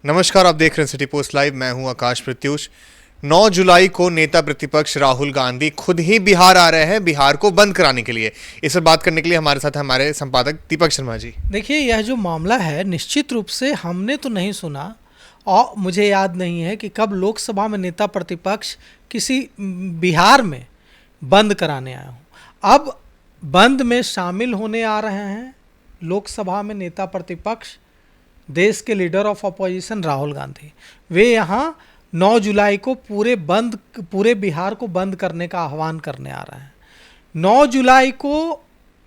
नमस्कार, आप देख रहे हैं सिटी पोस्ट लाइव। मैं हूं आकाश प्रत्युष। 9 जुलाई को नेता प्रतिपक्ष राहुल गांधी खुद ही बिहार आ रहे हैं, बिहार को बंद कराने के लिए। इस पर बात करने के लिए हमारे साथ हमारे संपादक दीपक शर्मा जी। देखिए, यह जो मामला है निश्चित रूप से हमने तो नहीं सुना और मुझे याद नहीं है कि कब लोकसभा में नेता प्रतिपक्ष किसी बिहार में बंद कराने आया हूँ। अब बंद में शामिल होने आ रहे हैं लोकसभा में नेता प्रतिपक्ष, देश के leader of opposition Rahul Gandhi. वे यहाँ 9 जुलाई को पूरे बिहार को बंद करने का आह्वान करने आ रहे हैं। 9 जुलाई को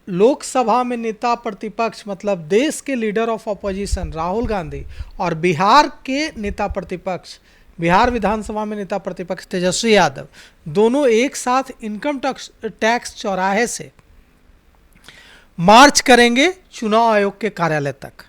लोकसभा में नेता प्रतिपक्ष मतलब देश के leader of opposition Rahul Gandhi और बिहार के नेता प्रतिपक्ष, बिहार विधानसभा में नेता प्रतिपक्ष तेजस्वी यादव, दोनों एक साथ इनकम टैक्स चौराहे से मार्च करेंगे चुनाव आयोग के कार्यालय तक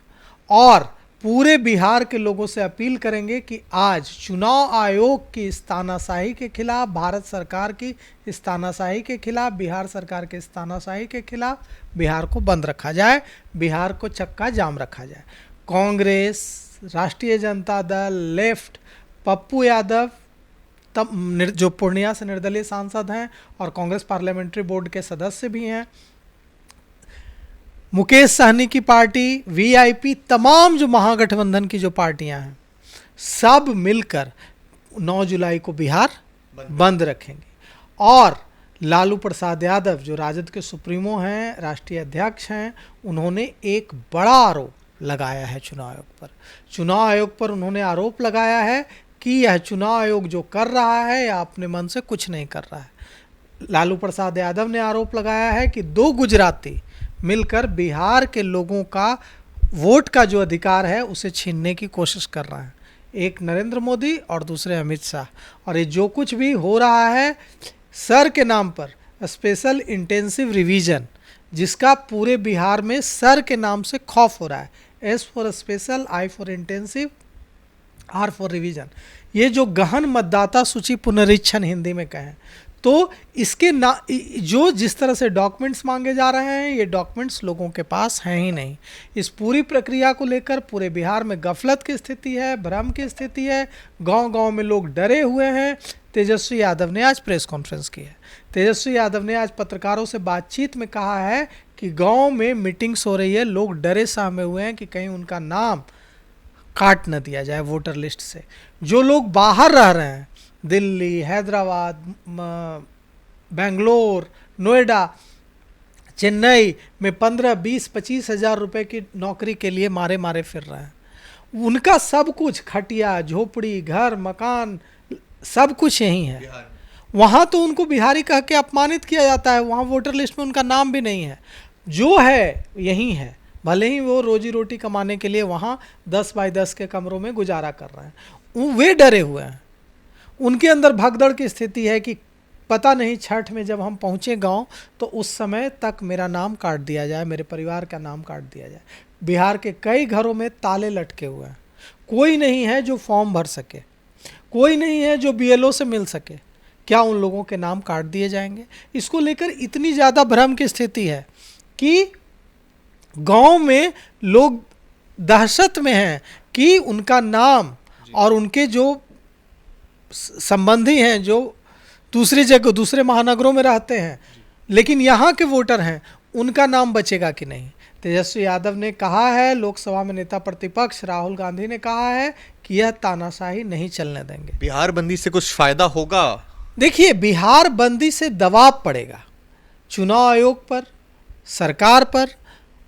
और पूरे बिहार के लोगों से अपील करेंगे कि आज चुनाव आयोग की इस तानाशाही के खिलाफ, भारत सरकार की इस तानाशाही के खिलाफ, बिहार सरकार के इस तानाशाही के खिलाफ बिहार को बंद रखा जाए, बिहार को चक्का जाम रखा जाए। कांग्रेस, राष्ट्रीय जनता दल, लेफ्ट, पप्पू यादव जो पूर्णिया से निर्दलीय सांसद हैं और कांग्रेस पार्लियामेंट्री बोर्ड के सदस्य भी हैं, मुकेश सहनी की पार्टी, वीआईपी, तमाम जो महागठबंधन की जो पार्टियां हैं, सब मिलकर 9 जुलाई को बिहार बंद रखेंगे। और लालू प्रसाद यादव जो राजद के सुप्रीमो हैं, राष्ट्रीय अध्यक्ष हैं, उन्होंने एक बड़ा आरोप लगाया है चुनाव आयोग पर। चुनाव आयोग पर उन्होंने आरोप लगाया है कि यह चुनाव आयोग जो कर रहा है या अपने मन से कुछ नहीं कर रहा है। लालू प्रसाद यादव ने आरोप लगाया है कि 2 गुजराती मिलकर बिहार के लोगों का वोट का जो अधिकार है उसे छीनने की कोशिश कर रहे हैं, एक नरेंद्र मोदी और दूसरे अमित शाह। और ये जो कुछ भी हो रहा है सर के नाम पर, स्पेशल इंटेंसिव रिवीजन, जिसका पूरे बिहार में सर के नाम से खौफ हो रहा है, S for special, I for intensive, R for revision, ये जो गहन मतदाता सूची पुनरीक्षण हिंदी में कहें, तो इसके जो जिस तरह से डॉक्यूमेंट्स मांगे जा रहे हैं, ये डॉक्यूमेंट्स लोगों के पास हैं ही नहीं। इस पूरी प्रक्रिया को लेकर पूरे बिहार में गफलत की स्थिति है, भ्रम की स्थिति है, गांव-गांव में लोग डरे हुए हैं। तेजस्वी यादव ने आज प्रेस कॉन्फ्रेंस की है। तेजस्वी यादव ने आज पत्रकारों से बातचीत में कहा है कि गाँव में मीटिंग्स हो रही है, लोग डरे सहमे हुए हैं कि कहीं उनका नाम काट न दिया जाए वोटर लिस्ट से। जो लोग बाहर रह रहे हैं, दिल्ली, हैदराबाद, बेंगलोर, नोएडा, चेन्नई में 15, 20, 25 हज़ार रुपये की नौकरी के लिए मारे फिर रहे हैं, उनका सब कुछ, खटिया, झोपड़ी, घर, मकान, सब कुछ यहीं है। वहाँ तो उनको बिहारी कह के अपमानित किया जाता है, वहाँ वोटर लिस्ट में उनका नाम भी नहीं है। जो है यहीं है, भले ही वो रोजी रोटी कमाने के लिए वहाँ 10 बाय 10 के कमरों में गुजारा कर रहे हैं। वे डरे हुए हैं, उनके अंदर भगदड़ की स्थिति है कि पता नहीं छठ में जब हम पहुँचे गांव तो उस समय तक मेरा नाम काट दिया जाए, मेरे परिवार का नाम काट दिया जाए। बिहार के कई घरों में ताले लटके हुए हैं, कोई नहीं है जो फॉर्म भर सके, कोई नहीं है जो बीएलओ से मिल सके। क्या उन लोगों के नाम काट दिए जाएंगे? इसको लेकर इतनी ज़्यादा भ्रम की स्थिति है कि गाँव में लोग दहशत में हैं कि उनका नाम और उनके जो संबंधी हैं जो दूसरी जगह, दूसरे महानगरों में रहते हैं लेकिन यहाँ के वोटर हैं, उनका नाम बचेगा कि नहीं। तेजस्वी यादव ने कहा है, लोकसभा में नेता प्रतिपक्ष राहुल गांधी ने कहा है कि यह तानाशाही नहीं चलने देंगे। बिहार बंदी से कुछ फायदा होगा? देखिए, बिहार बंदी से दबाव पड़ेगा चुनाव आयोग पर, सरकार पर,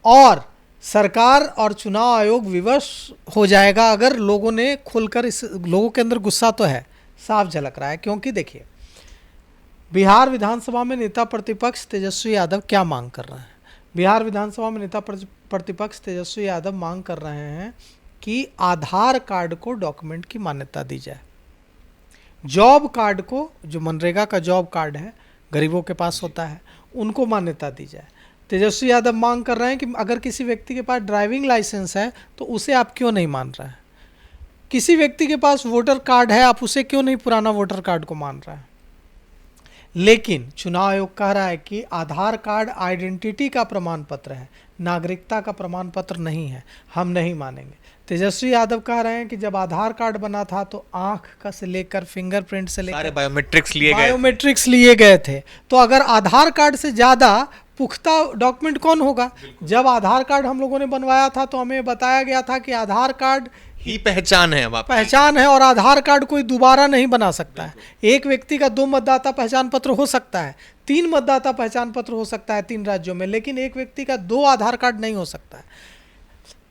और सरकार और चुनाव आयोग विवश हो जाएगा अगर लोगों ने खुलकर, इस लोगों के अंदर गुस्सा तो है, साफ झलक रहा है। क्योंकि देखिए, बिहार विधानसभा में नेता प्रतिपक्ष तेजस्वी यादव क्या मांग कर रहे हैं? बिहार विधानसभा में नेता प्रतिपक्ष तेजस्वी यादव मांग कर रहे हैं कि आधार कार्ड को डॉक्यूमेंट की मान्यता दी जाए, जॉब कार्ड को, जो मनरेगा का जॉब कार्ड है गरीबों के पास होता है, उनको मान्यता दी जाए। तेजस्वी यादव मांग कर रहे हैं कि अगर किसी व्यक्ति के पास ड्राइविंग लाइसेंस है तो उसे आप क्यों नहीं मान रहे हैं? किसी व्यक्ति के पास वोटर कार्ड है, आप उसे क्यों नहीं पुराना वोटर कार्ड को मान रहे हैं? लेकिन चुनाव आयोग कह रहा है कि आधार कार्ड आइडेंटिटी का प्रमाण पत्र है, नागरिकता का प्रमाण पत्र नहीं है, हम नहीं मानेंगे। तेजस्वी यादव कह रहे हैं कि जब आधार कार्ड बना था तो आंख का से लेकर फिंगरप्रिंट से लेकर बायोमेट्रिक्स लिए गए थे। तो अगर आधार कार्ड से ज़्यादा पुख्ता डॉक्यूमेंट कौन होगा? जब आधार कार्ड हम लोगों ने बनवाया था तो हमें बताया गया था कि आधार कार्ड ही पहचान है, पहचान है, और आधार कार्ड कोई दोबारा नहीं बना सकता है। एक व्यक्ति का 2 मतदाता पहचान पत्र हो सकता है, 3 मतदाता पहचान पत्र हो सकता है 3 राज्यों में, लेकिन एक व्यक्ति का 2 आधार कार्ड नहीं हो सकता है।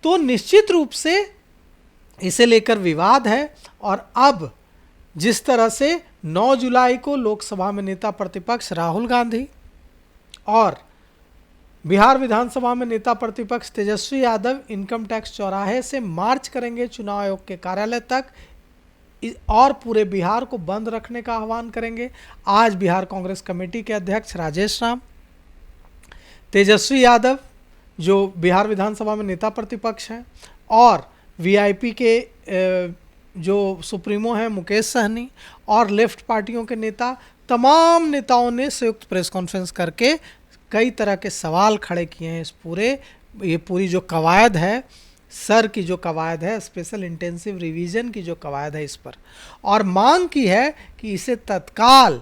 तो निश्चित रूप से इसे लेकर विवाद है। और अब जिस तरह से 9 जुलाई को लोकसभा में नेता प्रतिपक्ष राहुल गांधी और बिहार विधानसभा में नेता प्रतिपक्ष तेजस्वी यादव इनकम टैक्स चौराहे से मार्च करेंगे चुनाव आयोग के कार्यालय तक, और पूरे बिहार को बंद रखने का आह्वान करेंगे। आज बिहार कांग्रेस कमेटी के अध्यक्ष राजेश राम, तेजस्वी यादव जो बिहार विधानसभा में नेता प्रतिपक्ष हैं, और वीआईपी के जो सुप्रीमो हैं मुकेश सहनी, और लेफ्ट पार्टियों के नेता, तमाम नेताओं ने संयुक्त प्रेस कॉन्फ्रेंस करके कई तरह के सवाल खड़े किए हैं। ये पूरी जो कवायद है, सर की जो कवायद है, स्पेशल इंटेंसिव रिवीजन की जो कवायद है, इस पर, और मांग की है कि इसे तत्काल,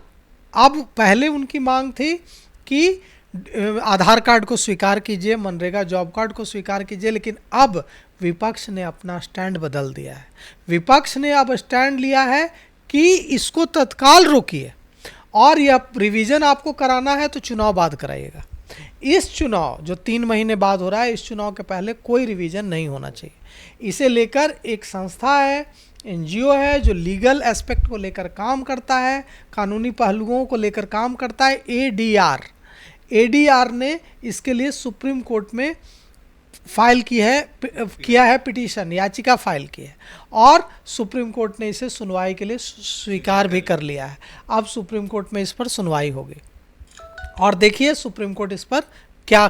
अब पहले उनकी मांग थी कि आधार कार्ड को स्वीकार कीजिए, मनरेगा जॉब कार्ड को स्वीकार कीजिए, लेकिन अब विपक्ष ने अपना स्टैंड बदल दिया है। विपक्ष ने अब स्टैंड लिया है कि इसको तत्काल रोकिए, और यह रिवीजन आपको कराना है तो चुनाव बाद कराइएगा। इस चुनाव जो 3 महीने बाद हो रहा है, इस चुनाव के पहले कोई रिवीजन नहीं होना चाहिए। इसे लेकर एक संस्था है, एनजीओ है, जो लीगल एस्पेक्ट को लेकर काम करता है, कानूनी पहलुओं को लेकर काम करता है, एडीआर ने इसके लिए सुप्रीम कोर्ट में फाइल किया है पिटीशन, याचिका फाइल की है, और सुप्रीम कोर्ट ने इसे सुनवाई के लिए स्वीकार भी कर लिया है। अब सुप्रीम कोर्ट में इस पर सुनवाई होगी, और देखिए सुप्रीम कोर्ट इस पर क्या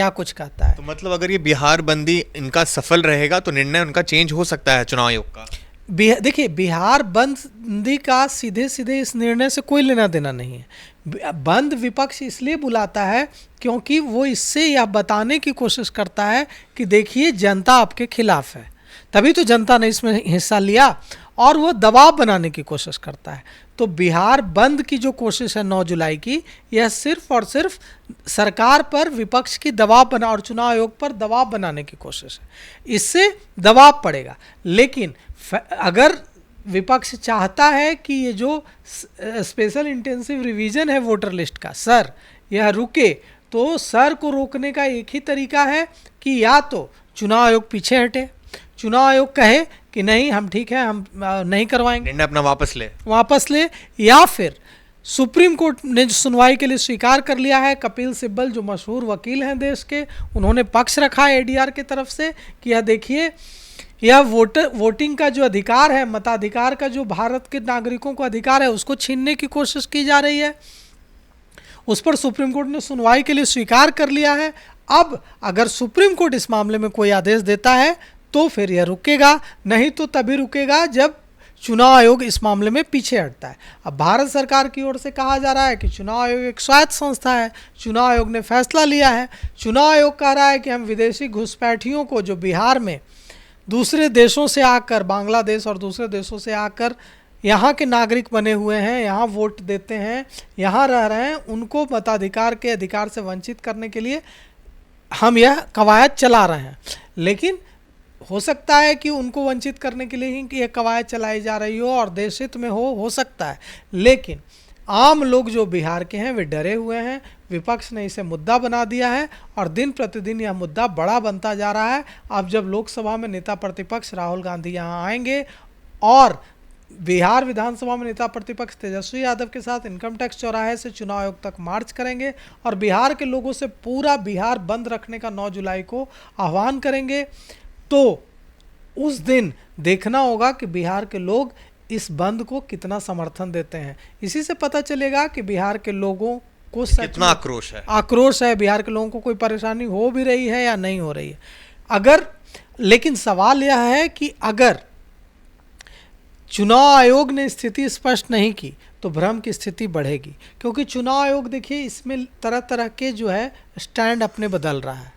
कुछ कहता है। तो मतलब अगर ये बिहार बंदी इनका सफल रहेगा तो निर्णय उनका चेंज हो सकता है चुनाव आयोग का। देखिए, बिहार बंदी का सीधे सीधे इस निर्णय से कोई लेना देना नहीं है। बंद विपक्ष इसलिए बुलाता है क्योंकि वो इससे यह बताने की कोशिश करता है कि देखिए जनता आपके खिलाफ है, तभी तो जनता ने इसमें हिस्सा लिया, और वो दबाव बनाने की कोशिश करता है। तो बिहार बंद की जो कोशिश है 9 जुलाई की, यह सिर्फ और सिर्फ सरकार पर विपक्ष की दबाव बना और चुनाव आयोग पर दबाव बनाने की कोशिश है। इससे दबाव पड़ेगा, लेकिन अगर विपक्ष चाहता है कि ये जो स्पेशल इंटेंसिव रिवीजन है वोटर लिस्ट का, सर यह रुके, तो सर को रोकने का एक ही तरीका है कि या तो चुनाव आयोग पीछे हटे, चुनाव आयोग कहे कि नहीं हम ठीक है, हम नहीं करवाएंगे, निर्णय अपना वापस ले, या फिर सुप्रीम कोर्ट ने सुनवाई के लिए स्वीकार कर लिया है। कपिल सिब्बल जो मशहूर वकील हैं देश के, उन्होंने पक्ष रखा है एडीआर की तरफ से कि यह देखिए, यह वोटिंग का जो अधिकार है, मताधिकार का जो भारत के नागरिकों को अधिकार है, उसको छीनने की कोशिश की जा रही है। उस पर सुप्रीम कोर्ट ने सुनवाई के लिए स्वीकार कर लिया है। अब अगर सुप्रीम कोर्ट इस मामले में कोई आदेश देता है तो फिर यह रुकेगा, नहीं तो तभी रुकेगा जब चुनाव आयोग इस मामले में पीछे हटता है। अब भारत सरकार की ओर से कहा जा रहा है कि चुनाव आयोग एक स्वायत्त संस्था है, चुनाव आयोग ने फैसला लिया है। चुनाव आयोग कह रहा है कि हम विदेशी घुसपैठियों को जो बिहार में दूसरे देशों से आकर, बांग्लादेश और दूसरे देशों से आकर यहाँ के नागरिक बने हुए हैं, यहाँ वोट देते हैं, यहाँ रह रहे हैं, उनको मताधिकार के अधिकार से वंचित करने के लिए हम यह कवायद चला रहे हैं। लेकिन हो सकता है कि उनको वंचित करने के लिए ही यह कवायद चलाई जा रही हो और देश हित में हो सकता है, लेकिन आम लोग जो बिहार के हैं वे डरे हुए हैं। विपक्ष ने इसे मुद्दा बना दिया है और दिन प्रतिदिन यह मुद्दा बड़ा बनता जा रहा है। अब जब लोकसभा में नेता प्रतिपक्ष राहुल गांधी यहाँ आएंगे और बिहार विधानसभा में नेता प्रतिपक्ष तेजस्वी यादव के साथ इनकम टैक्स चौराहे से चुनाव आयोग तक मार्च करेंगे और बिहार के लोगों से पूरा बिहार बंद रखने का 9 जुलाई को आह्वान करेंगे, तो उस दिन देखना होगा कि बिहार के लोग इस बंद को कितना समर्थन देते हैं। इसी से पता चलेगा कि बिहार के लोगों को कितना आक्रोश है, बिहार के लोगों को कोई परेशानी हो भी रही है या नहीं हो रही है। लेकिन सवाल यह है कि अगर चुनाव आयोग ने स्थिति स्पष्ट नहीं की तो भ्रम की स्थिति बढ़ेगी, क्योंकि चुनाव आयोग देखिए इसमें तरह तरह के जो है स्टैंड अपने बदल रहा है।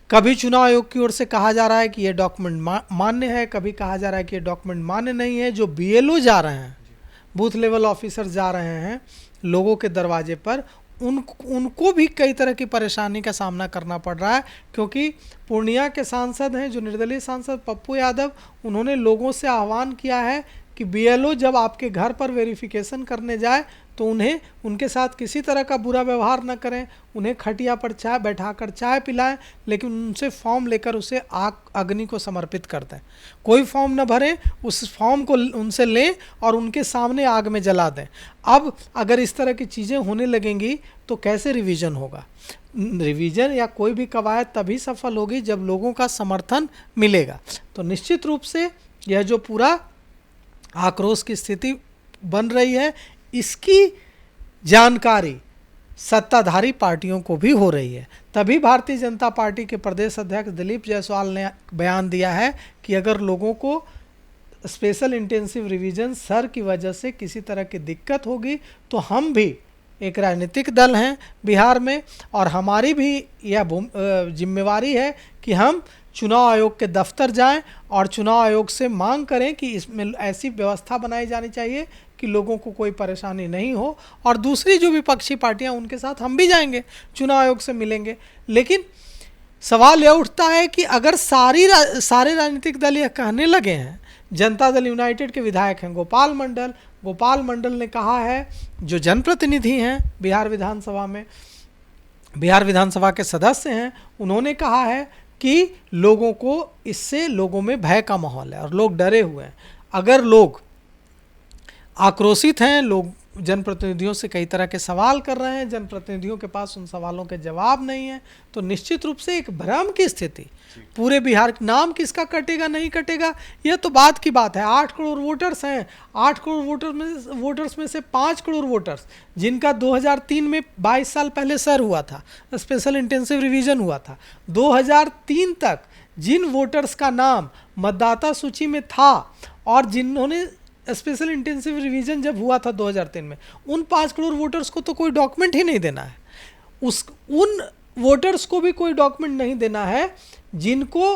कभी चुनाव आयोग की ओर से कहा जा रहा है कि ये डॉक्यूमेंट मान्य है, कभी कहा जा रहा है कि ये डॉक्यूमेंट मान्य नहीं है। जो बीएलओ जा रहे हैं, बूथ लेवल ऑफिसर जा रहे हैं लोगों के दरवाजे पर, उनको भी कई तरह की परेशानी का सामना करना पड़ रहा है, क्योंकि पूर्णिया के सांसद हैं जो निर्दलीय सांसद पप्पू यादव, उन्होंने लोगों से आह्वान किया है कि बीएलओ जब आपके घर पर वेरिफिकेशन करने जाए तो उन्हें उनके साथ किसी तरह का बुरा व्यवहार न करें, उन्हें खटिया पर चाय बैठाकर चाय पिलाएं, लेकिन उनसे फॉर्म लेकर उसे आग अग्नि को समर्पित कर दें। कोई फॉर्म न भरें, उस फॉर्म को उनसे लें और उनके सामने आग में जला दें। अब अगर इस तरह की चीज़ें होने लगेंगी तो कैसे रिवीजन होगा? रिवीजन या कोई भी कवायद तभी सफल होगी जब लोगों का समर्थन मिलेगा। तो निश्चित रूप से यह जो पूरा आक्रोश की स्थिति बन रही है, इसकी जानकारी सत्ताधारी पार्टियों को भी हो रही है। तभी भारतीय जनता पार्टी के प्रदेश अध्यक्ष दिलीप जायसवाल ने बयान दिया है कि अगर लोगों को स्पेशल इंटेंसिव रिवीजन सर की वजह से किसी तरह की दिक्कत होगी तो हम भी एक राजनीतिक दल हैं बिहार में, और हमारी भी यह जिम्मेवारी है कि हम चुनाव आयोग के दफ्तर जाएं और चुनाव आयोग से मांग करें कि इसमें ऐसी व्यवस्था बनाई जानी चाहिए कि लोगों को कोई परेशानी नहीं हो। और दूसरी जो विपक्षी पार्टियां, उनके साथ हम भी जाएंगे, चुनाव आयोग से मिलेंगे। लेकिन सवाल यह उठता है कि अगर सारे राजनीतिक दल यह कहने लगे हैं, जनता दल यूनाइटेड के विधायक हैं गोपाल मंडल ने कहा है, जो जनप्रतिनिधि हैं बिहार विधानसभा में, बिहार विधानसभा के सदस्य हैं, उन्होंने कहा है कि लोगों को इससे लोगों में भय का माहौल है और लोग डरे हुए हैं। अगर लोग आक्रोशित हैं, लोग जनप्रतिनिधियों से कई तरह के सवाल कर रहे हैं, जनप्रतिनिधियों के पास उन सवालों के जवाब नहीं है, तो निश्चित रूप से एक भ्रम की स्थिति पूरे बिहार, नाम किसका कटेगा नहीं कटेगा यह तो बात की बात है। 8 करोड़ वोटर्स हैं, 8 करोड़ वोटर्स में से 5 करोड़ वोटर्स जिनका 2003 में 22 साल पहले सर हुआ था, स्पेशल इंटेंसिव रिवीजन हुआ था, 2003 तक जिन वोटर्स का नाम मतदाता सूची में था और जिन्होंने स्पेशल इंटेंसिव रिवीजन जब हुआ था 2003 में, उन 5 करोड़ वोटर्स को तो कोई डॉक्यूमेंट ही नहीं देना है। उन वोटर्स को भी कोई डॉक्यूमेंट नहीं देना है जिनको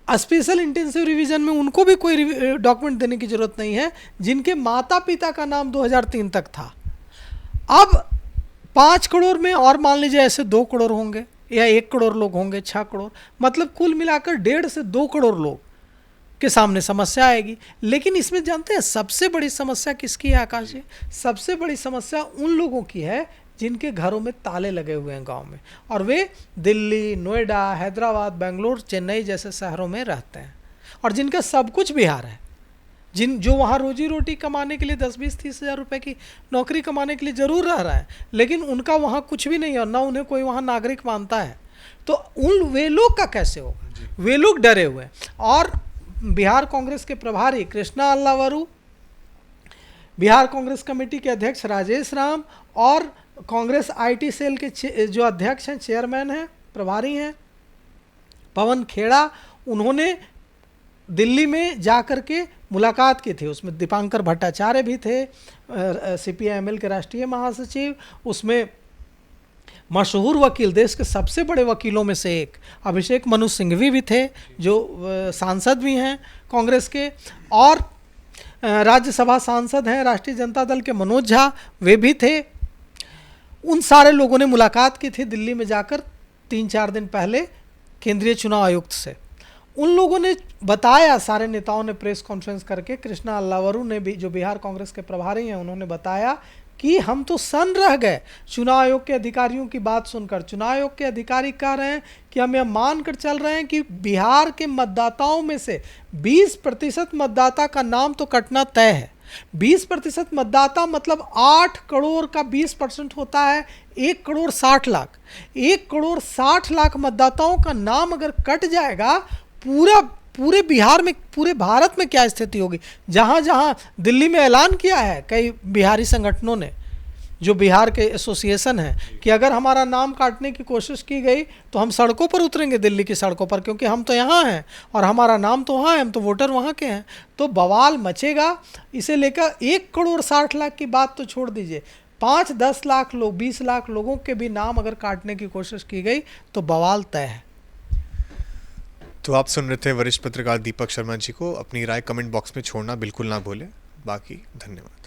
स्पेशल इंटेंसिव रिवीजन में, उनको भी कोई डॉक्यूमेंट देने की जरूरत नहीं है जिनके माता पिता का नाम 2003 तक था। अब 5 करोड़ में और मान लीजिए ऐसे 2 करोड़ होंगे या 1 करोड़ लोग होंगे, 6 करोड़, मतलब कुल मिलाकर 1.5 से 2 करोड़ लोग के सामने समस्या आएगी। लेकिन इसमें जानते हैं सबसे बड़ी समस्या किसकी है आकाश जी? सबसे बड़ी समस्या उन लोगों की है जिनके घरों में ताले लगे हुए हैं गांव में, और वे दिल्ली, नोएडा, हैदराबाद, बेंगलोर, चेन्नई जैसे शहरों में रहते हैं और जिनका सब कुछ बिहार है, जो वहाँ रोजी रोटी कमाने के लिए 10-20-30 हज़ार रुपये की नौकरी कमाने के लिए ज़रूर रह रहा है, लेकिन उनका वहाँ कुछ भी नहीं है और ना उन्हें कोई वहाँ नागरिक मानता है। तो वे लोग का कैसे होगा? वे लोग डरे हुए हैं। और बिहार कांग्रेस के प्रभारी कृष्णा अल्लावरू, बिहार कांग्रेस कमेटी के अध्यक्ष राजेश राम और कांग्रेस आईटी सेल के जो अध्यक्ष हैं, चेयरमैन हैं, प्रभारी हैं पवन खेड़ा, उन्होंने दिल्ली में जाकर के मुलाकात की थी। उसमें दीपांकर भट्टाचार्य भी थे, सीपीआईएमएल के राष्ट्रीय महासचिव, उसमें मशहूर वकील, देश के सबसे बड़े वकीलों में से एक अभिषेक मनु सिंघवी भी थे, जो सांसद भी हैं कांग्रेस के, और राज्यसभा सांसद हैं राष्ट्रीय जनता दल के मनोज झा, वे भी थे। उन सारे लोगों ने मुलाकात की थी दिल्ली में जाकर 3-4 दिन पहले केंद्रीय चुनाव आयुक्त से। उन लोगों ने बताया, सारे नेताओं ने प्रेस कॉन्फ्रेंस करके, कृष्णा अल्लावरू ने भी, जो बिहार कांग्रेस के प्रभारी हैं, उन्होंने बताया कि हम तो सन्न रह गए चुनाव आयोग के अधिकारियों की बात सुनकर। चुनाव आयोग के अधिकारी कह रहे हैं कि हम यह मानकर चल रहे हैं कि बिहार के मतदाताओं में से 20% मतदाता का नाम तो कटना तय है। 20% मतदाता मतलब 8 करोड़ का 20% होता है 1 करोड़ 60 लाख। 1 करोड़ 60 लाख मतदाताओं का नाम अगर कट जाएगा, पूरे बिहार में, पूरे भारत में क्या स्थिति होगी? जहाँ जहाँ दिल्ली में ऐलान किया है कई बिहारी संगठनों ने, जो बिहार के एसोसिएशन है, कि अगर हमारा नाम काटने की कोशिश की गई तो हम सड़कों पर उतरेंगे, दिल्ली की सड़कों पर, क्योंकि हम तो यहाँ हैं और हमारा नाम तो वहाँ है, हम तो वोटर वहाँ के हैं। तो बवाल मचेगा। इसे लेकर 1 करोड़ 60 लाख की बात तो छोड़ दीजिए, 5-10 लाख लोग, 20 लाख लोगों के भी नाम अगर काटने की कोशिश की गई तो बवाल तय है। तो आप सुन रहे थे वरिष्ठ पत्रकार दीपक शर्मा जी को। अपनी राय कमेंट बॉक्स में छोड़ना बिल्कुल ना भूलें। बाकी धन्यवाद।